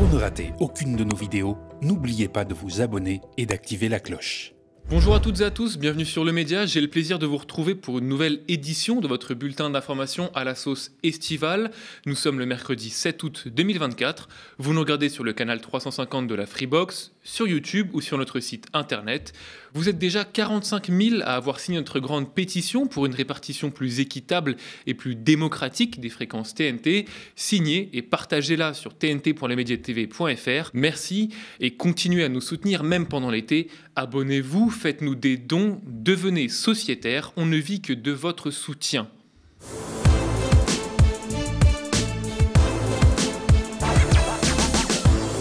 Pour ne rater aucune de nos vidéos, n'oubliez pas de vous abonner et d'activer la cloche. Bonjour à toutes et à tous, bienvenue sur Le Média. J'ai le plaisir de vous retrouver pour une nouvelle édition de votre bulletin d'information à la sauce estivale. Nous sommes le mercredi 7 août 2024. Vous nous regardez sur le canal 350 de la Freebox, sur YouTube ou sur notre site internet. Vous êtes déjà 45 000 à avoir signé notre grande pétition pour une répartition plus équitable et plus démocratique des fréquences TNT. Signez et partagez-la sur tnt.lesmediatv.fr. Merci et continuez à nous soutenir même pendant l'été. Abonnez-vous, faites-nous des dons, devenez sociétaires. On ne vit que de votre soutien.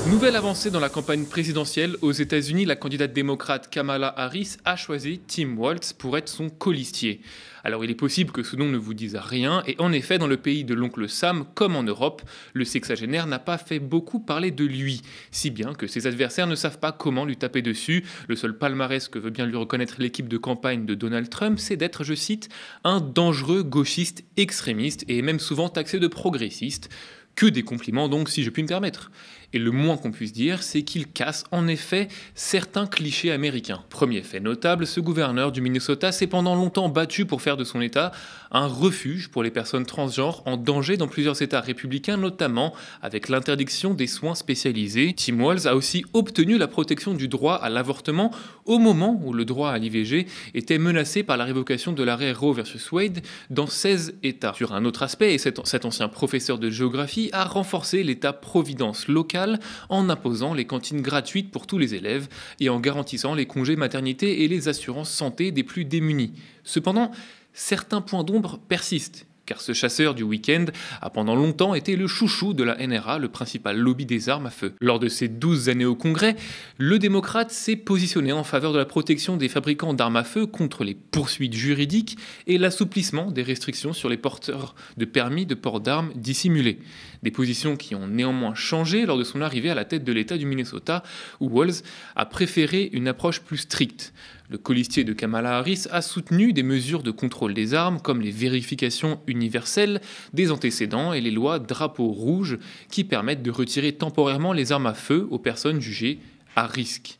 Nouvelle avancée dans la campagne présidentielle. Aux États-Unis, la candidate démocrate Kamala Harris a choisi Tim Walz pour être son colistier. Alors il est possible que ce nom ne vous dise rien, et en effet, dans le pays de l'oncle Sam, comme en Europe, le sexagénaire n'a pas fait beaucoup parler de lui, si bien que ses adversaires ne savent pas comment lui taper dessus. Le seul palmarès que veut bien lui reconnaître l'équipe de campagne de Donald Trump, c'est d'être, je cite, un dangereux gauchiste extrémiste, et même souvent taxé de progressiste. Que des compliments donc, si je puis me permettre. Et le moins qu'on puisse dire, c'est qu'il casse en effet certains clichés américains. Premier fait notable, ce gouverneur du Minnesota s'est pendant longtemps battu pour faire de son État un refuge pour les personnes transgenres en danger dans plusieurs États républicains, notamment avec l'interdiction des soins spécialisés. Tim Walz a aussi obtenu la protection du droit à l'avortement au moment où le droit à l'IVG était menacé par la révocation de l'arrêt Roe versus Wade dans 16 États. Sur un autre aspect, et cet ancien professeur de géographie a renforcé l'État-providence local en imposant les cantines gratuites pour tous les élèves et en garantissant les congés maternité et les assurances santé des plus démunis. Cependant, certains points d'ombre persistent, car ce chasseur du week-end a pendant longtemps été le chouchou de la NRA, le principal lobby des armes à feu. Lors de ses 12 années au Congrès, le démocrate s'est positionné en faveur de la protection des fabricants d'armes à feu contre les poursuites juridiques et l'assouplissement des restrictions sur les porteurs de permis de port d'armes dissimulés. Des positions qui ont néanmoins changé lors de son arrivée à la tête de l'État du Minnesota, où Walz a préféré une approche plus stricte. Le colistier de Kamala Harris a soutenu des mesures de contrôle des armes comme les vérifications universelles des antécédents et les lois drapeau rouge qui permettent de retirer temporairement les armes à feu aux personnes jugées à risque.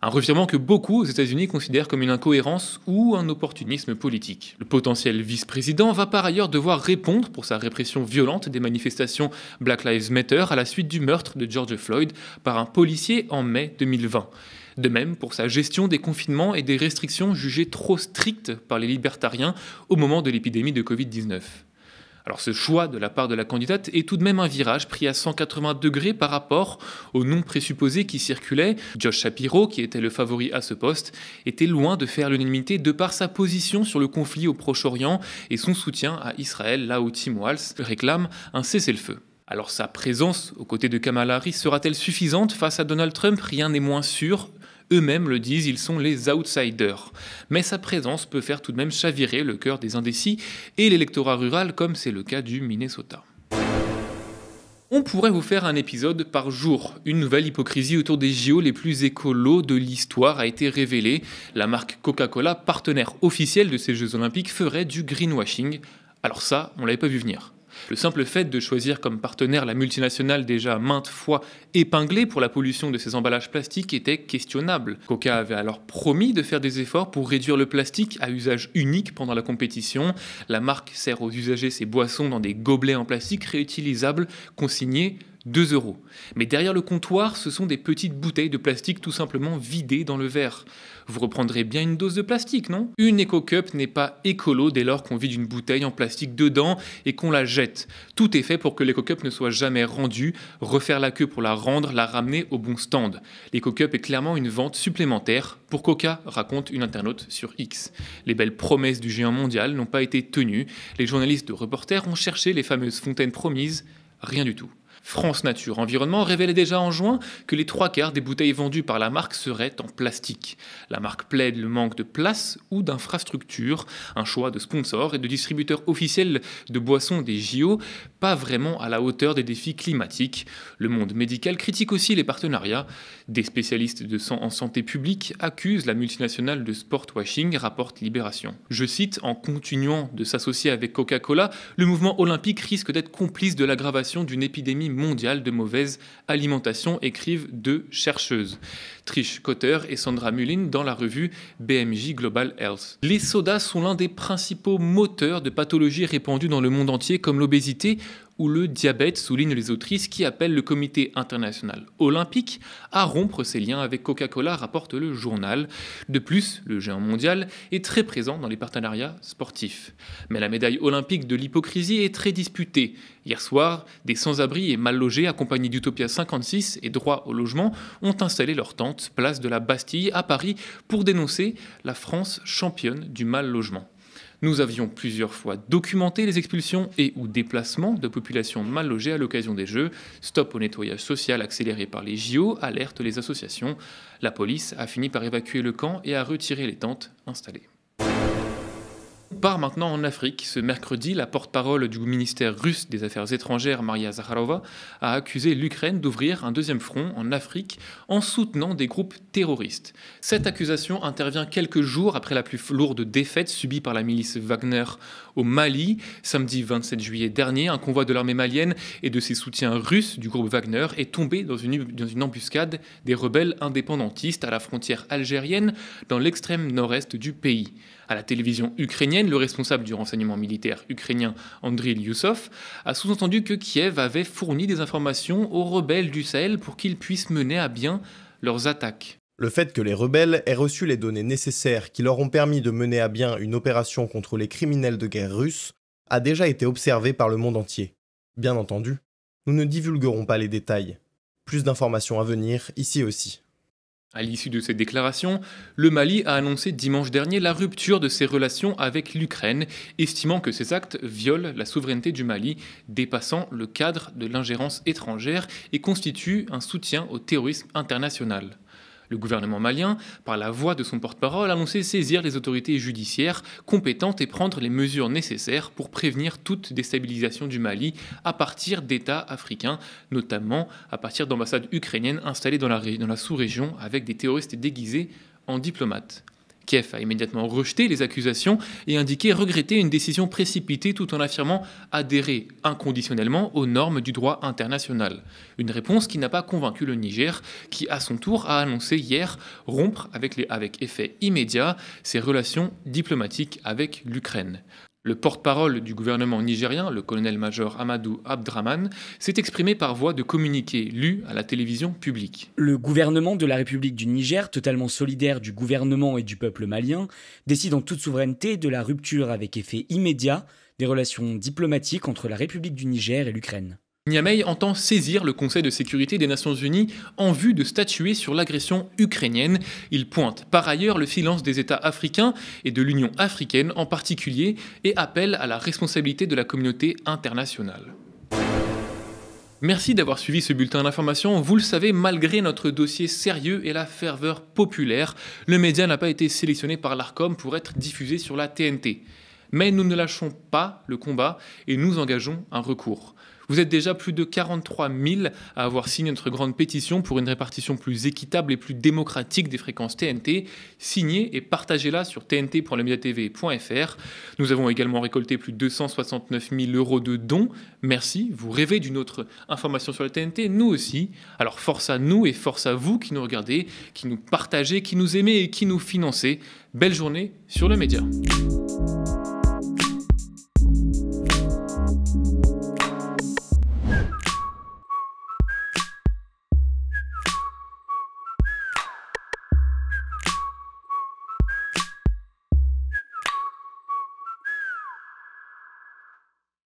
Un revirement que beaucoup aux États-Unis considèrent comme une incohérence ou un opportunisme politique. Le potentiel vice-président va par ailleurs devoir répondre pour sa répression violente des manifestations Black Lives Matter à la suite du meurtre de George Floyd par un policier en mai 2020. De même pour sa gestion des confinements et des restrictions jugées trop strictes par les libertariens au moment de l'épidémie de Covid-19. Alors ce choix de la part de la candidate est tout de même un virage pris à 180 degrés par rapport aux noms présupposés qui circulaient. Josh Shapiro, qui était le favori à ce poste, était loin de faire l'unanimité de par sa position sur le conflit au Proche-Orient et son soutien à Israël, là où Tim Walz réclame un cessez-le-feu. Alors sa présence aux côtés de Kamala Harris sera-t-elle suffisante face à Donald Trump? Rien n'est moins sûr. Eux-mêmes le disent, ils sont les outsiders. Mais sa présence peut faire tout de même chavirer le cœur des indécis et l'électorat rural, comme c'est le cas du Minnesota. On pourrait vous faire un épisode par jour. Une nouvelle hypocrisie autour des JO les plus écolos de l'histoire a été révélée. La marque Coca-Cola, partenaire officiel de ces Jeux Olympiques, ferait du greenwashing. Alors ça, on l'avait pas vu venir. Le simple fait de choisir comme partenaire la multinationale déjà maintes fois épinglée pour la pollution de ses emballages plastiques était questionnable. Coca avait alors promis de faire des efforts pour réduire le plastique à usage unique pendant la compétition. La marque sert aux usagers ses boissons dans des gobelets en plastique réutilisables consignés 2 €. Mais derrière le comptoir, ce sont des petites bouteilles de plastique tout simplement vidées dans le verre. Vous reprendrez bien une dose de plastique, non? Une Eco-Cup n'est pas écolo dès lors qu'on vide une bouteille en plastique dedans et qu'on la jette. Tout est fait pour que l'Eco-Cup ne soit jamais rendue, refaire la queue pour la rendre, la ramener au bon stand. L'Eco-Cup est clairement une vente supplémentaire pour Coca, raconte une internaute sur X. Les belles promesses du géant mondial n'ont pas été tenues. Les journalistes de Reporters ont cherché les fameuses fontaines promises. Rien du tout. France Nature Environnement révélait déjà en juin que les 3/4 des bouteilles vendues par la marque seraient en plastique. La marque plaide le manque de place ou d'infrastructure, un choix de sponsor et de distributeur officiel de boissons des JO, pas vraiment à la hauteur des défis climatiques. Le monde médical critique aussi les partenariats. Des spécialistes en santé publique accusent la multinationale de sportwashing, rapporte Libération. Je cite, en continuant de s'associer avec Coca-Cola, le mouvement olympique risque d'être complice de l'aggravation d'une épidémie mondial de mauvaise alimentation, écrivent deux chercheuses, Trish Cotter et Sandra Mullin, dans la revue BMJ Global Health. Les sodas sont l'un des principaux moteurs de pathologies répandues dans le monde entier, comme l'obésité ou le diabète, soulignent les autrices, qui appellent le Comité international olympique à rompre ses liens avec Coca-Cola, rapporte le journal. De plus, le géant mondial est très présent dans les partenariats sportifs. Mais la médaille olympique de l'hypocrisie est très disputée. Hier soir, des sans-abri et mal logés, accompagnés d'Utopia 56 et Droit au logement, ont installé leur tente place de la Bastille à Paris pour dénoncer la France championne du mal logement. Nous avions plusieurs fois documenté les expulsions et ou déplacements de populations mal logées à l'occasion des Jeux. Stop au nettoyage social accéléré par les JO, alerte les associations. La police a fini par évacuer le camp et a retiré les tentes installées. On part maintenant en Afrique. Ce mercredi, la porte-parole du ministère russe des Affaires étrangères, Maria Zakharova, a accusé l'Ukraine d'ouvrir un deuxième front en Afrique en soutenant des groupes terroristes. Cette accusation intervient quelques jours après la plus lourde défaite subie par la milice Wagner au Mali. Samedi 27 juillet dernier, un convoi de l'armée malienne et de ses soutiens russes du groupe Wagner est tombé dans une embuscade des rebelles indépendantistes à la frontière algérienne dans l'extrême nord-est du pays. À la télévision ukrainienne, le responsable du renseignement militaire ukrainien, Andriy Youssof, a sous-entendu que Kiev avait fourni des informations aux rebelles du Sahel pour qu'ils puissent mener à bien leurs attaques. Le fait que les rebelles aient reçu les données nécessaires qui leur ont permis de mener à bien une opération contre les criminels de guerre russes a déjà été observé par le monde entier. Bien entendu, nous ne divulguerons pas les détails. Plus d'informations à venir, ici aussi. À l'issue de ces déclarations, le Mali a annoncé dimanche dernier la rupture de ses relations avec l'Ukraine, estimant que ces actes violent la souveraineté du Mali, dépassant le cadre de l'ingérence étrangère et constituent un soutien au terrorisme international. Le gouvernement malien, par la voix de son porte-parole, a annoncé saisir les autorités judiciaires compétentes et prendre les mesures nécessaires pour prévenir toute déstabilisation du Mali à partir d'États africains, notamment à partir d'ambassades ukrainiennes installées dans la sous-région avec des terroristes déguisés en diplomates. Kiev a immédiatement rejeté les accusations et indiqué regretter une décision précipitée tout en affirmant adhérer inconditionnellement aux normes du droit international. Une réponse qui n'a pas convaincu le Niger, qui à son tour a annoncé hier rompre avec effet immédiat ses relations diplomatiques avec l'Ukraine. Le porte-parole du gouvernement nigérien, le colonel-major Amadou Abdraman, s'est exprimé par voie de communiqué lu à la télévision publique. Le gouvernement de la République du Niger, totalement solidaire du gouvernement et du peuple malien, décide en toute souveraineté de la rupture avec effet immédiat des relations diplomatiques entre la République du Niger et l'Ukraine. Niamey entend saisir le Conseil de sécurité des Nations Unies en vue de statuer sur l'agression ukrainienne. Il pointe par ailleurs le silence des États africains et de l'Union africaine en particulier et appelle à la responsabilité de la communauté internationale. Merci d'avoir suivi ce bulletin d'information. Vous le savez, malgré notre dossier sérieux et la ferveur populaire, le média n'a pas été sélectionné par l'Arcom pour être diffusé sur la TNT. Mais nous ne lâchons pas le combat et nous engageons un recours. Vous êtes déjà plus de 43 000 à avoir signé notre grande pétition pour une répartition plus équitable et plus démocratique des fréquences TNT. Signez et partagez-la sur tnt.lemediatv.fr. Nous avons également récolté plus de 269 000 € de dons. Merci, vous rêvez d'une autre information sur la TNT, nous aussi. Alors force à nous et force à vous qui nous regardez, qui nous partagez, qui nous aimez et qui nous financez. Belle journée sur le média.